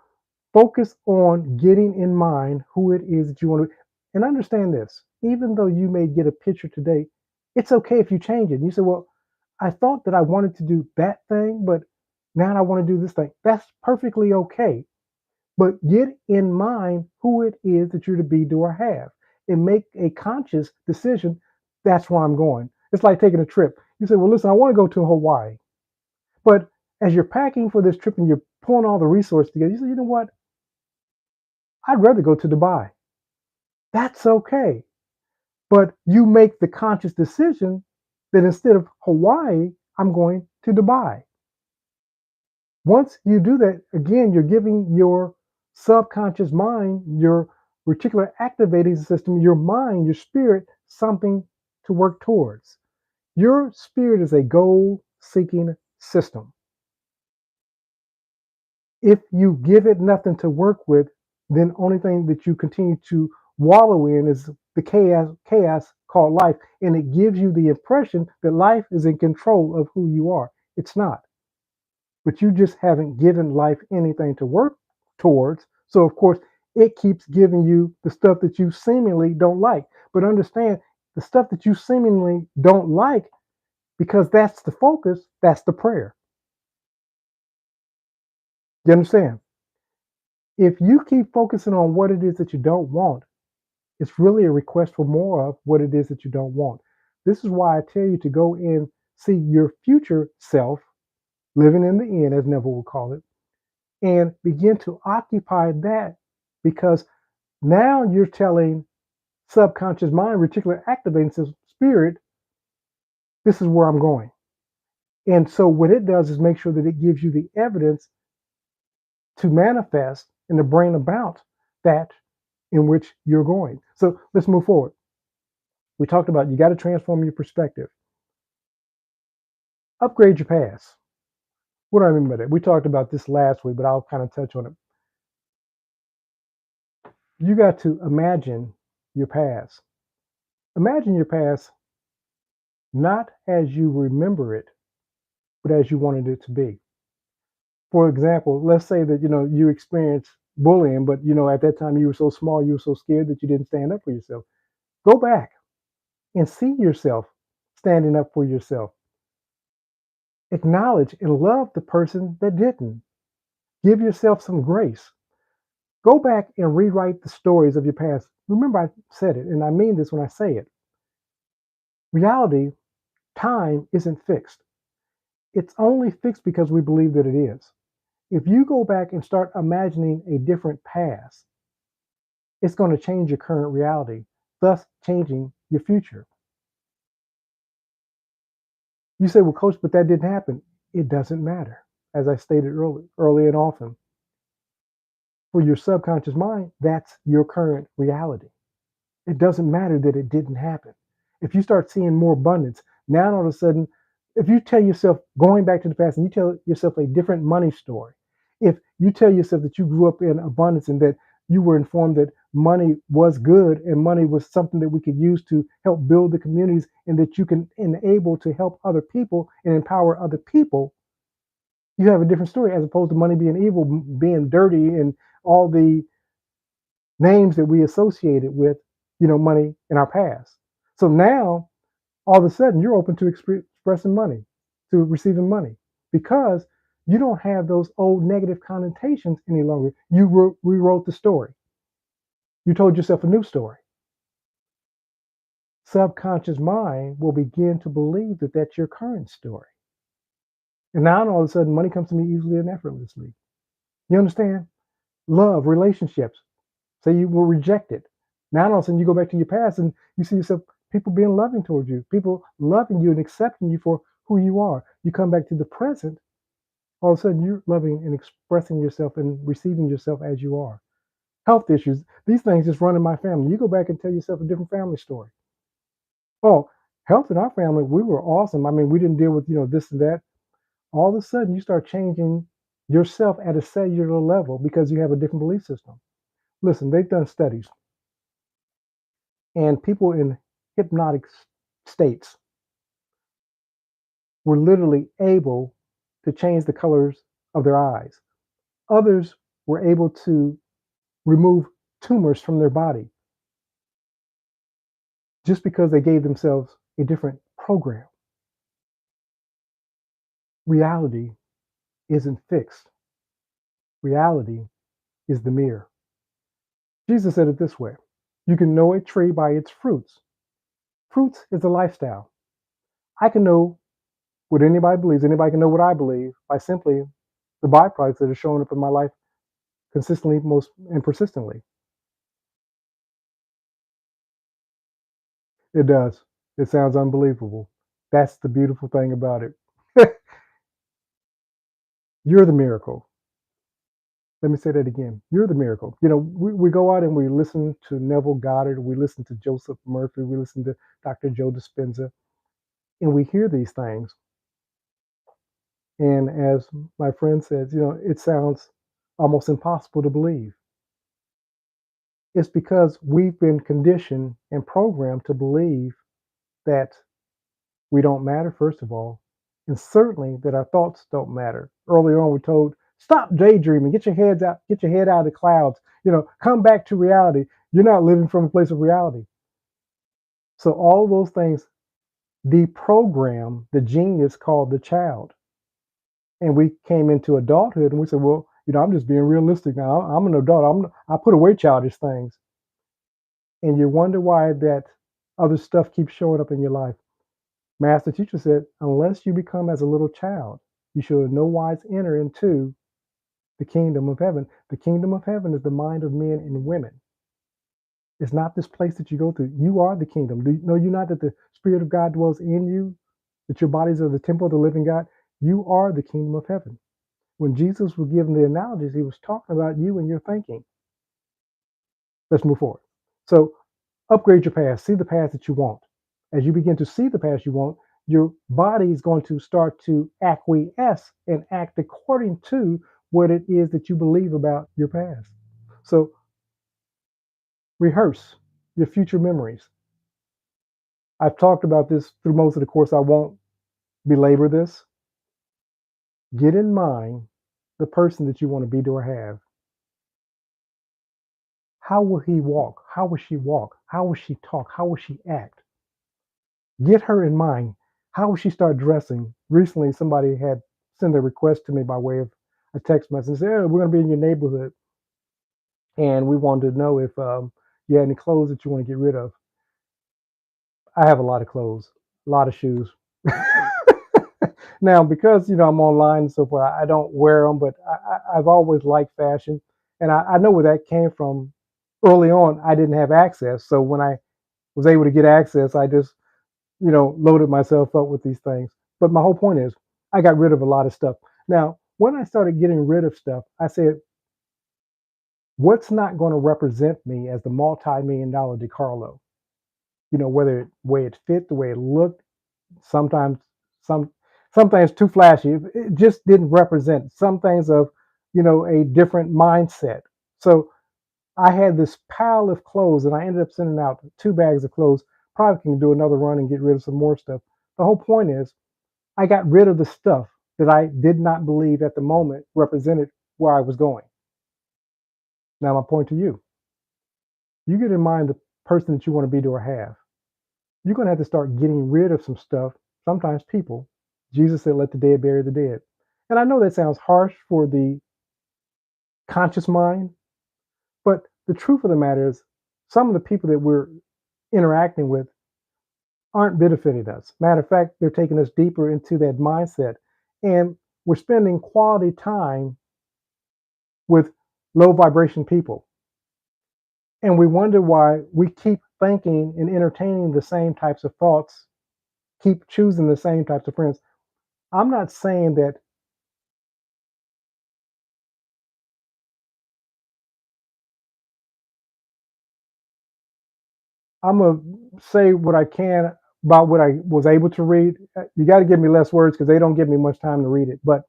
focus on getting in mind who it is that you want to, and understand this: even though you may get a picture today, it's okay if you change it. And you say, well, I thought that I wanted to do that thing, but now I want to do this thing. That's perfectly okay. But get in mind who it is that you're to be, do, or have, and make a conscious decision. That's where I'm going. It's like taking a trip. You say, well, listen, I want to go to Hawaii. But as you're packing for this trip and you're pulling all the resources together, you say, you know what? I'd rather go to Dubai. That's okay. But you make the conscious decision that instead of Hawaii, I'm going to Dubai. Once you do that, again, you're giving your subconscious mind, your reticular activating system, your mind, your spirit, something to work towards. Your spirit is a goal seeking system. If you give it nothing to work with, then only thing that you continue to wallow in is the chaos called life. And it gives you the impression that life is in control of who you are. It's not. But you just haven't given life anything to work towards. So, of course, it keeps giving you the stuff that you seemingly don't like. But understand, the stuff that you seemingly don't like, because that's the focus, that's the prayer. You understand? If you keep focusing on what it is that you don't want, it's really a request for more of what it is that you don't want. This is why I tell you to go and see your future self, living in the end, as Neville would call it, and begin to occupy that, because now you're telling subconscious mind, reticular activating system, spirit, this is where I'm going. And so what it does is make sure that it gives you the evidence to manifest and to bring about that in which you're going. So let's move forward. We talked about you got to transform your perspective, upgrade your past. What do I mean by that? We talked about this last week, but I'll kind of touch on it. You got to imagine your past. Imagine your past not as you remember it, but as you wanted it to be. For example, let's say that you experienced bullying, but at that time you were so small, you were so scared that you didn't stand up for yourself. Go back and see yourself standing up for yourself. Acknowledge and love the person that didn't. Give yourself some grace. Go back and rewrite the stories of your past. Remember, I said it, and I mean this when I say it. Reality, time isn't fixed. It's only fixed because we believe that it is. If you go back and start imagining a different past, it's going to change your current reality, thus changing your future. You say, well, coach, but that didn't happen. It doesn't matter. As I stated early and often, for your subconscious mind, that's your current reality. It doesn't matter that it didn't happen. If you start seeing more abundance, now all of a sudden, if you tell yourself, going back to the past, and you tell yourself a different money story, if you tell yourself that you grew up in abundance and that you were informed that money was good and money was something that we could use to help build the communities, and that you can enable to help other people and empower other people, You have a different story as opposed to money being evil, being dirty, and all the names that we associated with, money in our past. So now, all of a sudden, you're open to expressing money, to receiving money, because you don't have those old negative connotations any longer. You rewrote the story. You told yourself a new story. Subconscious mind will begin to believe that that's your current story. And now all of a sudden, money comes to me easily and effortlessly. You understand? Love, relationships. Say you were rejected. Now all of a sudden, you go back to your past and you see yourself, people being loving towards you, people loving you and accepting you for who you are. You come back to the present, all of a sudden, you're loving and expressing yourself and receiving yourself as you are. Health issues, these things just run in my family. You go back and tell yourself a different family story. Oh, health in our family, we were awesome. I mean, we didn't deal with, this and that. All of a sudden, you start changing yourself at a cellular level because you have a different belief system. Listen, they've done studies, and people in hypnotic states were literally able to change the colors of their eyes. Others were able to remove tumors from their body just because they gave themselves a different program. Reality isn't fixed. Reality is the mirror. Jesus said it this way: you can know a tree by its fruits. Fruits is a lifestyle. I can know what anybody believes, anybody can know what I believe by simply the byproducts that are showing up in my life consistently, most and persistently. It does. It sounds unbelievable. That's the beautiful thing about it. You're the miracle. Let me say that again. You're the miracle. We go out and we listen to Neville Goddard, we listen to Joseph Murphy, we listen to Dr. Joe Dispenza, and we hear these things. And as my friend says, it sounds almost impossible to believe. It's because we've been conditioned and programmed to believe that we don't matter, first of all, and certainly that our thoughts don't matter. Earlier on, we're told, stop daydreaming, get your head out of the clouds, come back to reality. You're not living from a place of reality. So all those things deprogram the genius called the child. And we came into adulthood and we said, well, I'm just being realistic now. I'm an adult. I put away childish things. And you wonder why that other stuff keeps showing up in your life. Master teacher said, unless you become as a little child, you shall in no wise enter into the kingdom of heaven. The kingdom of heaven is the mind of men and women. It's not this place that you go through. You are the kingdom. Know you not that the Spirit of God dwells in you, that your bodies are the temple of the living God? You are the kingdom of heaven. When Jesus was giving the analogies, he was talking about you and your thinking. Let's move forward. So upgrade your past. See the past that you want. As you begin to see the past you want, your body is going to start to acquiesce and act according to what it is that you believe about your past. So rehearse your future memories. I've talked about this through most of the course. I won't belabor this. Get in mind the person that you want to be or have. How will he walk? How will she walk? How will she talk? How will she act? Get her in mind. How will she start dressing? Recently, somebody had sent a request to me by way of a text message. Said, we're going to be in your neighborhood, and we wanted to know if you had any clothes that you want to get rid of. I have a lot of clothes, a lot of shoes. Now, because I'm online and so forth, I don't wear them, but I've always liked fashion, and I know where that came from. Early on, I didn't have access, so when I was able to get access, I just loaded myself up with these things. But my whole point is, I got rid of a lot of stuff. Now, when I started getting rid of stuff, I said, what's not going to represent me as the multi-million dollar DeCarlo? Whether the way it fit, the way it looked, sometimes some things too flashy. It just didn't represent some things of, a different mindset. So I had this pile of clothes, and I ended up sending out 2 bags of clothes. Probably can do another run and get rid of some more stuff. The whole point is, I got rid of the stuff that I did not believe at the moment represented where I was going. Now, my point to you, you get in mind the person that you want to be to or have. You're going to have to start getting rid of some stuff, sometimes people. Jesus said, let the dead bury the dead. And I know that sounds harsh for the conscious mind, but the truth of the matter is, some of the people that we're interacting with aren't benefiting us. Matter of fact, they're taking us deeper into that mindset. And we're spending quality time with low vibration people. And we wonder why we keep thinking and entertaining the same types of thoughts, keep choosing the same types of friends. I'm not saying that I'm gonna say what I can about what I was able to read. You got to give me less words because they don't give me much time to read it. But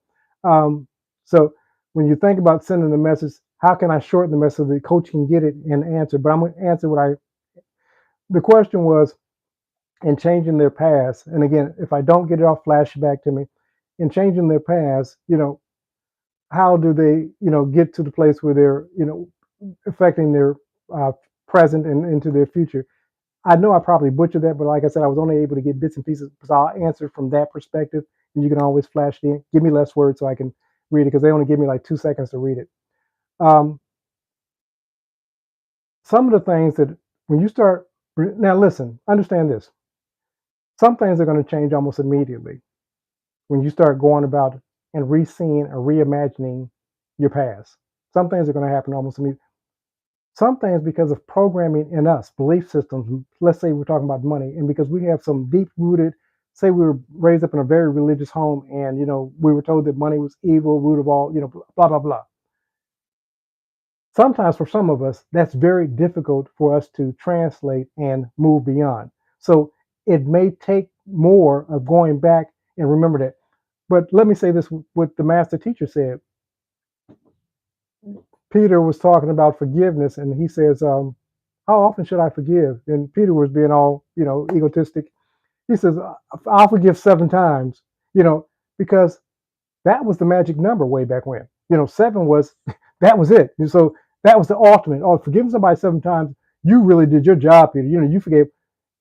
um, so when you think about sending the message, how can I shorten the message so the coach can get it and answer? But I'm going to answer what I. The question was in changing their past. And again, if I don't get it off, flash it back to me. In changing their past, how do they, get to the place where they're, affecting their uh, present and into their future? I know I probably butchered that, but like I said, I was only able to get bits and pieces. So I'll answer from that perspective, and you can always flash it in. Give me less words so I can read it because they only give me like 2 seconds to read it. Um, some of the things that when you start now, listen, understand this. Some things are going to change almost immediately when you start going about and re-seeing or reimagining your past. Some things are going to happen almost immediately. Some things because of programming in us, belief systems. Let's say we're talking about money, and because we have some deep rooted, say we were raised up in a very religious home, and we were told that money was evil, root of all, blah blah blah. Sometimes for some of us, that's very difficult for us to translate and move beyond. So it may take more of going back and remember that. But let me say this: what the master teacher said. Peter was talking about forgiveness, and he says, "How often should I forgive?" And Peter was being all, egotistic. He says, "I'll forgive 7 times," because that was the magic number way back when. Seven was that was it. And so that was the ultimate. Oh, forgiving somebody 7 times, you really did your job, Peter. You forgave.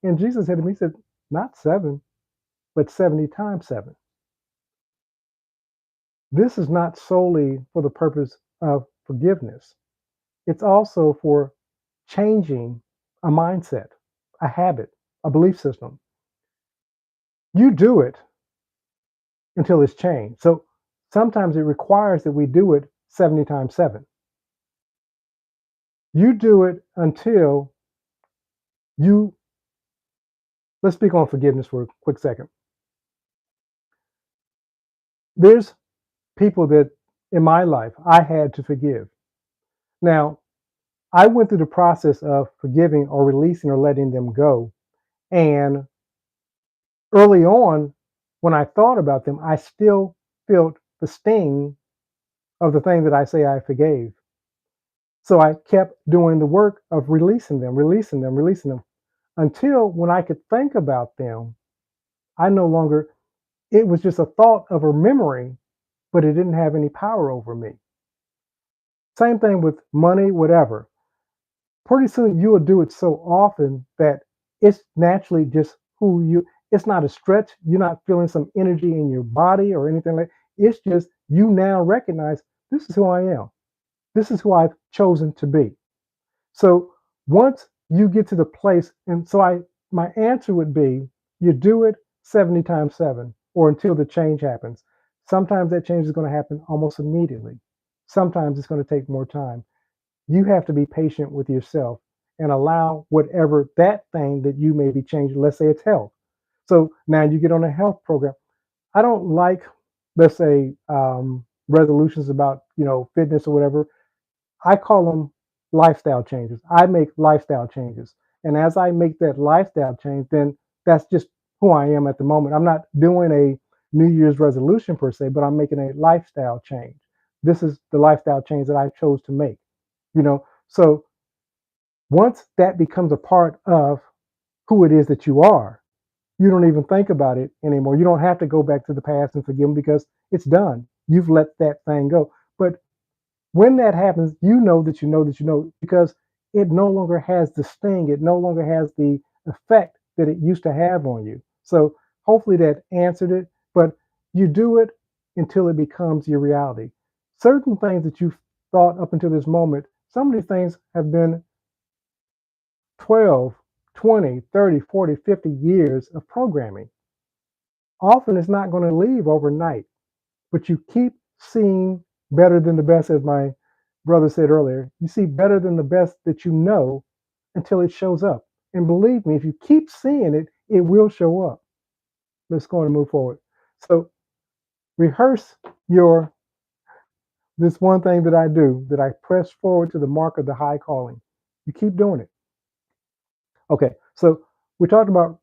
And Jesus said to me, he said, not seven, but 70 times seven. This is not solely for the purpose of forgiveness. It's also for changing a mindset, a habit, a belief system. You do it until it's changed. So sometimes it requires that we do it 70 times 7. You do it until you, let's speak on forgiveness for a quick second. There's people that in my life I had to forgive. Now, I went through the process of forgiving or releasing or letting them go. And early on, when I thought about them, I still felt the sting of the thing that I say I forgave. So I kept doing the work of releasing them, releasing them, releasing them until when I could think about them, I no longer, it was just a thought of a memory, but it didn't have any power over me. Same thing with money, whatever. Pretty soon you'll do it so often that it's naturally just who you, it's not a stretch. You're not feeling some energy in your body or anything like it's just you now recognize this is who I am. This is who I've chosen to be. So once you get to the place, and so my answer would be you do it 70 times 7 or until the change happens. Sometimes that change is going to happen almost immediately. Sometimes it's going to take more time. You have to be patient with yourself and allow whatever that thing that you may be changing, let's say it's health. So now you get on a health program. I don't like, let's say, resolutions about, fitness or whatever. I call them lifestyle changes. I make lifestyle changes. And as I make that lifestyle change, then that's just who I am at the moment. I'm not doing a New Year's resolution per se, but I'm making a lifestyle change. This is the lifestyle change that I chose to make, So once that becomes a part of who it is that you are, you don't even think about it anymore. You don't have to go back to the past and forgive them because It's done. You've let that thing go. But when that happens, you know that you know that you know because it no longer has the sting. It no longer has the effect that it used to have on you. So hopefully that answered it. But you do it until it becomes your reality. Certain things that you've thought up until this moment, some of these things have been 12, 20, 30, 40, 50 years of programming. Often it's not going to leave overnight, but you keep seeing better than the best, as my brother said earlier. You see better than the best that you know until it shows up. And believe me, if you keep seeing it, it will show up. Let's go and move forward. So rehearse your this one thing that I do, that I press forward to the mark of the high calling. You keep doing it. Okay, so we talked about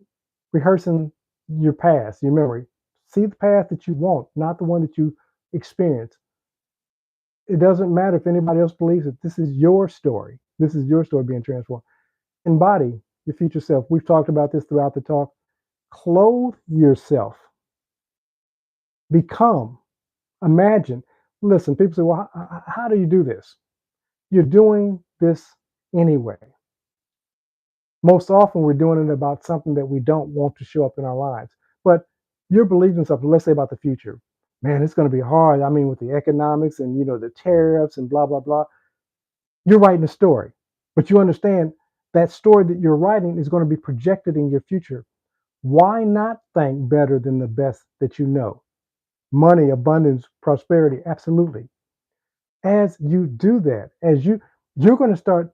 rehearsing your past, your memory. See the path that you want, not the one that you experience. It doesn't matter if anybody else believes it. This is your story. This is your story being transformed. Embody your future self. We've talked about this throughout the talk. Clothe yourself. Become. Imagine. Listen, people say, well, how do you do this? You're doing this anyway. Most often, we're doing it about something that we don't want to show up in our lives. But you're believing something, let's say about the future. Man, it's going to be hard. I mean, with the economics and, the tariffs and blah, blah, blah. You're writing a story, but you understand that story that you're writing is going to be projected in your future. Why not think better than the best that you know? Money, abundance, prosperity, absolutely. As you do that, you're going to start,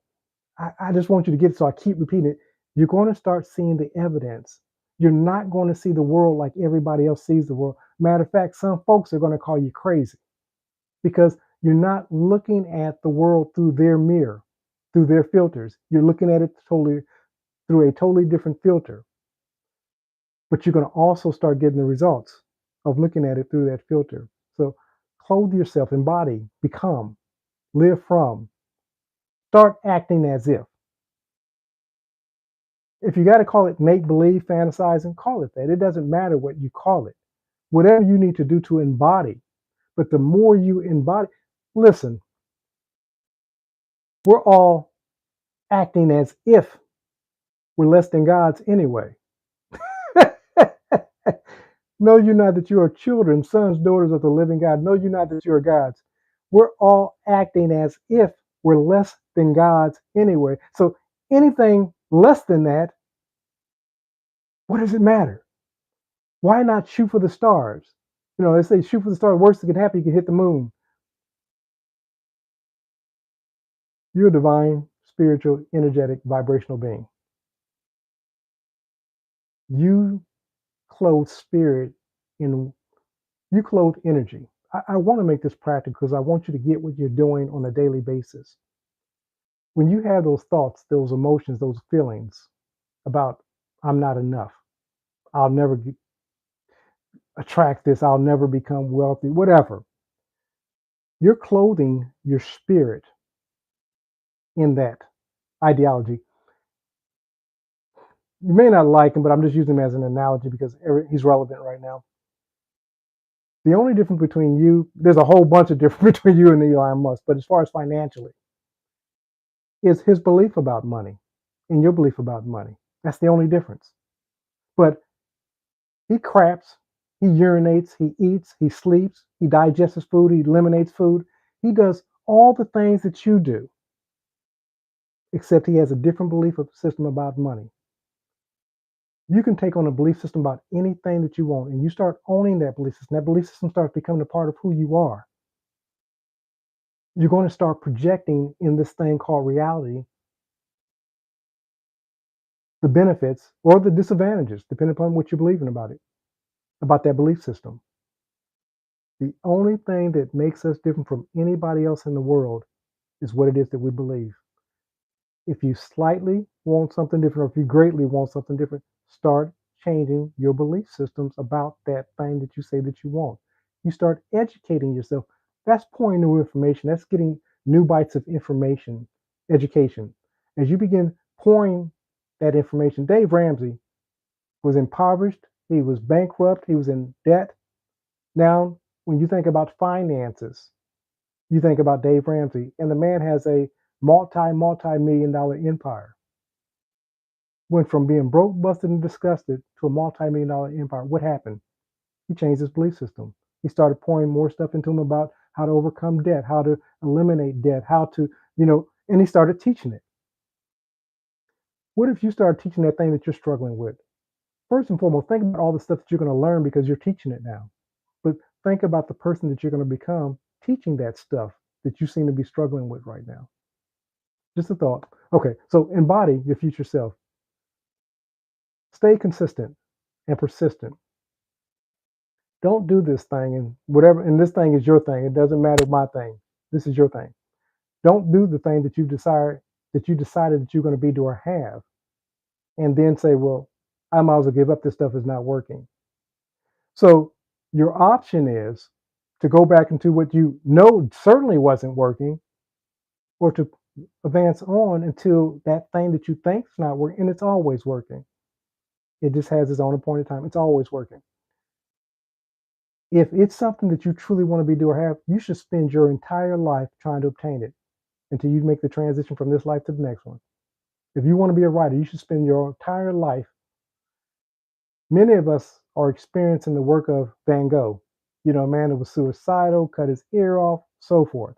I just want you to get it, so I keep repeating it. You're going to start seeing the evidence. You're not going to see the world like everybody else sees the world. Matter of fact, some folks are going to call you crazy because you're not looking at the world through their mirror, through their filters. You're looking at it totally through a totally different filter. But you're going to also start getting the results of looking at it through that filter. So clothe yourself, embody, become, live from, start acting as if. If you got to call it make believe, fantasizing, call it that. It doesn't matter what you call it. Whatever you need to do to embody. But the more you embody, listen, we're all acting as if we're less than gods anyway. Know you not that you are children, sons, daughters of the living God. Know you not that you are gods. We're all acting as if we're less than gods anyway. So anything less than that, what does it matter? Why not shoot for the stars? They say shoot for the stars. Worst that can happen, you can hit the moon. You're a divine, spiritual, energetic, vibrational being. You clothe spirit in, you clothe energy. I want to make this practical because I want you to get what you're doing on a daily basis. When you have those thoughts, those emotions, those feelings about I'm not enough, I'll never attract this, I'll never become wealthy, whatever, you're clothing your spirit in that ideology. You may not like him, but I'm just using him as an analogy because he's relevant right now. The only difference between you, there's a whole bunch of difference between you and Elon Musk, but as far as financially, is his belief about money and your belief about money. That's the only difference. But he craps, he urinates, he eats, he sleeps, he digests his food, he eliminates food. He does all the things that you do, except he has a different belief system about money. You can take on a belief system about anything that you want, and you start owning that belief system. That belief system starts becoming a part of who you are. You're going to start projecting in this thing called reality the benefits or the disadvantages, depending upon what you're believing about it, about that belief system. The only thing that makes us different from anybody else in the world is what it is that we believe. If you slightly want something different, or if you greatly want something different, start changing your belief systems about that thing that you say that you want. You start educating yourself. That's pouring new information. That's getting new bites of information, education. As you begin pouring that information, Dave Ramsey was impoverished. He was bankrupt. He was in debt. Now, When you think about finances, you think about Dave Ramsey, and the man has a multi-million dollar empire. Went from being broke, busted, and disgusted to a multi-million dollar empire. What happened? He changed his belief system. He started pouring more stuff into him about how to overcome debt, how to eliminate debt, how to, and he started teaching it. What if you start teaching that thing that you're struggling with? First and foremost, think about all the stuff that you're going to learn because you're teaching it now. But think about the person that you're going to become teaching that stuff that you seem to be struggling with right now. Just a thought. Okay, so embody your future self. Stay consistent and persistent. Don't do this thing and whatever, and this thing is your thing. It doesn't matter my thing. This is your thing. Don't do the thing that you decided that you're going to be, do, or have, and then say, well, I might as well give up. This stuff is not working. So your option is to go back into what you know certainly wasn't working, or to advance on until that thing that you think is not working, and it's always working. It just has its own appointed time. It's always working. If it's something that you truly want to be, do, or have, you should spend your entire life trying to obtain it until you make the transition from this life to the next one. If you want to be a writer, you should spend your entire life. Many of us are experiencing the work of Van Gogh, a man that was suicidal, cut his ear off, so forth.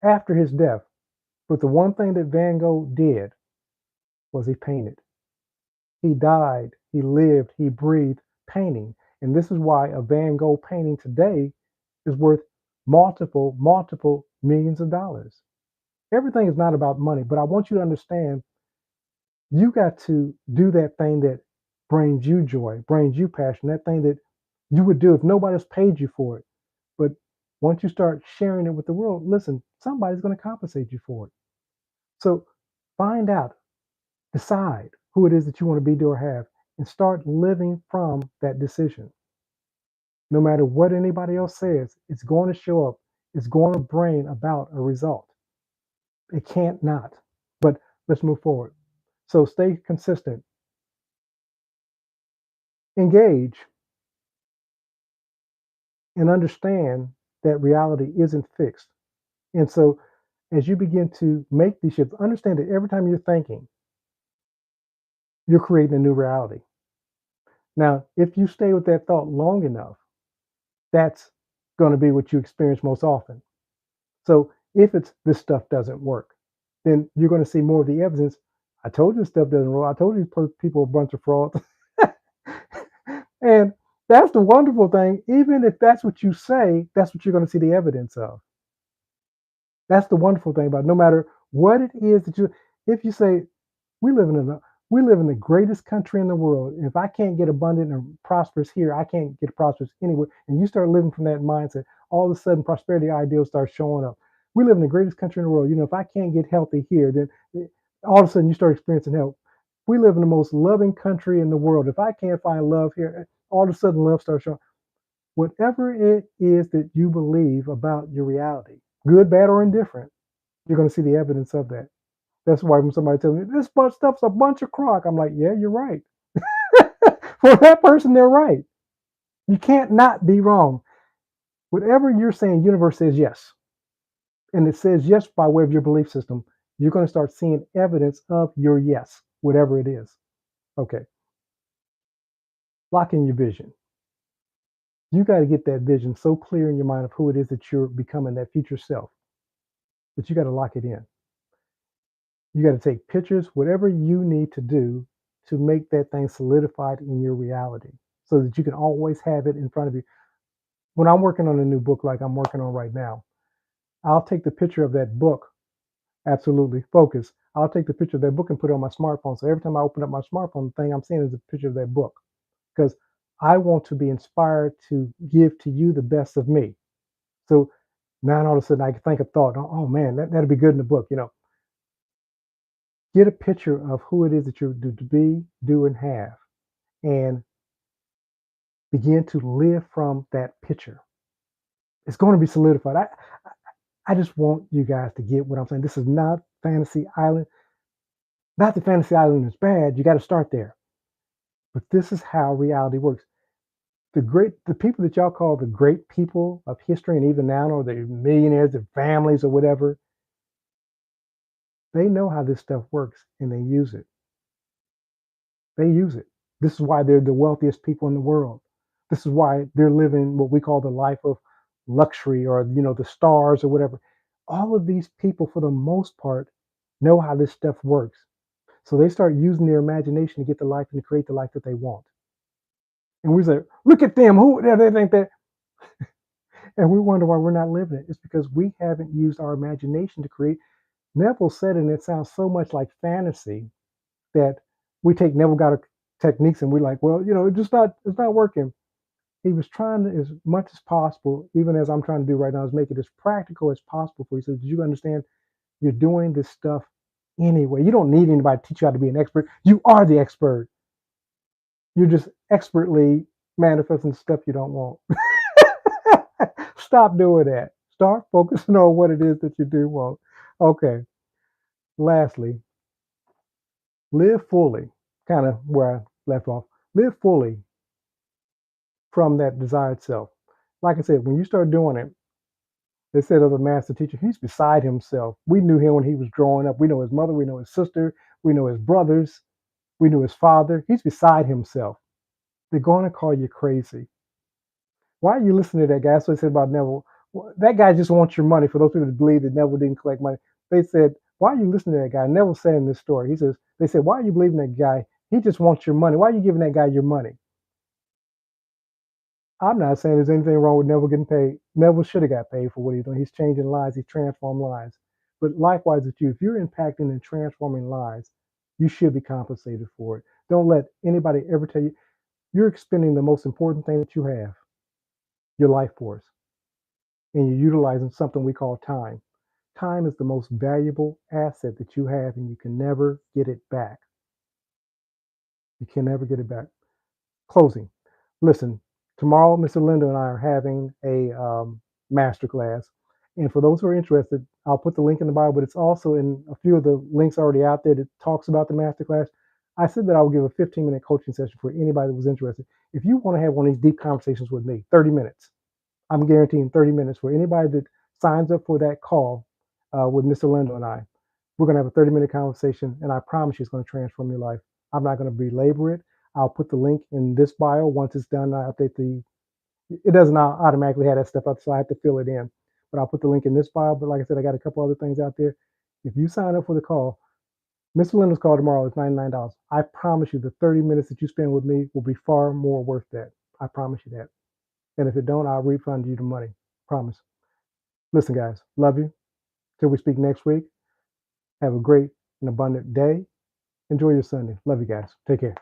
After his death, but the one thing that Van Gogh did was he painted. He died, he lived, he breathed painting. And this is why a Van Gogh painting today is worth multiple millions of dollars. Everything is not about money, but I want you to understand you got to do that thing that brings you joy, brings you passion, that thing that you would do if nobody else paid you for it. But once you start sharing it with the world, listen, somebody's going to compensate you for it. So find out, decide who it is that you want to be, do, or have, and start living from that decision. No matter what anybody else says, it's going to show up. It's going to bring about a result. It can't not. But let's move forward. So stay consistent. Engage and understand that reality isn't fixed. And so as you begin to make these shifts, understand that every time you're thinking, you're creating a new reality. Now, if you stay with that thought long enough, that's going to be what you experience most often. So if it's this stuff doesn't work, then you're going to see more of the evidence. I told you this stuff doesn't work. I told you these people are a bunch of frauds. And that's the wonderful thing. Even if that's what you say, that's what you're going to see the evidence of. That's the wonderful thing about it. No matter what it is that if you say, we live in the greatest country in the world. And if I can't get abundant and prosperous here, I can't get prosperous anywhere. And you start living from that mindset, all of a sudden prosperity ideals start showing up. We live in the greatest country in the world. If I can't get healthy here, then all of a sudden you start experiencing health. We live in the most loving country in the world. If I can't find love here, all of a sudden love starts showing. Whatever it is that you believe about your reality, good, bad, or indifferent, you're going to see the evidence of that. That's why when somebody tells me this stuff's a bunch of crock, I'm like, yeah, you're right. For that person, they're right. You can't not be wrong. Whatever you're saying, universe says yes. And it says yes by way of your belief system. You're going to start seeing evidence of your yes, whatever it is. Okay. Lock in your vision. You got to get that vision so clear in your mind of who it is that you're becoming, that future self, that you got to lock it in. You got to take pictures, whatever you need to do to make that thing solidified in your reality so that you can always have it in front of you. When I'm working on a new book like I'm working on right now, I'll take the picture of that book. Absolutely. Focus. I'll take the picture of that book and put it on my smartphone. So every time I open up my smartphone, the thing I'm seeing is a picture of that book because I want to be inspired to give to you the best of me. So now all of a sudden I can think of thought, oh man, that'd be good in the book, Get a picture of who it is that you're to be, do, and have, and begin to live from that picture. It's going to be solidified. I just want you guys to get what I'm saying. This is not Fantasy Island. Not that Fantasy Island is bad. You got to start there. But this is how reality works. The people that y'all call the great people of history and even now, or the millionaires, their families or whatever, they know how this stuff works and they use it. They use it. This is why they're the wealthiest people in the world. This is why they're living what we call the life of luxury, or the stars or whatever. All of these people, for the most part, know how this stuff works. So they start using their imagination to get the life and to create the life that they want. And we say, look at them, who they think that, and we wonder why we're not living it. It's because we haven't used our imagination to create. Neville said, and it sounds so much like fantasy, that we take Neville Goddard techniques and we're like, well, it's not working. He was trying to, as much as possible, even as I'm trying to do right now, is make it as practical as possible for you. So, did you understand? You're doing this stuff anyway. You don't need anybody to teach you how to be an expert. You are the expert. You're just expertly manifesting stuff you don't want. Stop doing that. Start focusing on what it is that you do want. Okay. Lastly, live fully, kind of where I left off. Live fully from that desired self. Like I said, when you start doing it, they said of the master teacher, he's beside himself. We knew him when he was growing up. We know his mother, we know his sister, we know his brothers, we knew his father. He's beside himself. They're going to call you crazy. Why are you listening to that guy? That's what they said about Neville. Well, that guy just wants your money. For those people that believe that Neville didn't collect money, they said, why are you listening to that guy? Neville said in this story, they said, why are you believing that guy? He just wants your money. Why are you giving that guy your money? I'm not saying there's anything wrong with Neville getting paid. Neville should have got paid for what he's doing. He's changing lives. He's transforming lives. But likewise with you, if you're impacting and transforming lives, you should be compensated for it. Don't let anybody ever tell you you're expending the most important thing that you have, your life force, and you're utilizing something we call time. Time is the most valuable asset that you have, and you can never get it back. You can never get it back. Closing. Listen, tomorrow, Mr. Lindell and I are having a master class. And for those who are interested, I'll put the link in the bio, but it's also in a few of the links already out there that talks about the master class. I said that I will give a 15-minute coaching session for anybody that was interested. If you want to have one of these deep conversations with me, 30 minutes, I'm guaranteeing 30 minutes for anybody that signs up for that call with Mr. Lindell and I. We're going to have a 30-minute conversation, and I promise you it's going to transform your life. I'm not going to belabor it. I'll put the link in this bio. Once it's done, I update it doesn't automatically have that stuff up, so I have to fill it in. But I'll put the link in this bio. But like I said, I got a couple other things out there. If you sign up for the call, Mr. Lindell's call tomorrow is $99. I promise you the 30 minutes that you spend with me will be far more worth that. I promise you that. And if it don't, I'll refund you the money. Promise. Listen, guys, love you. Till we speak next week, have a great and abundant day. Enjoy your Sunday. Love you guys. Take care.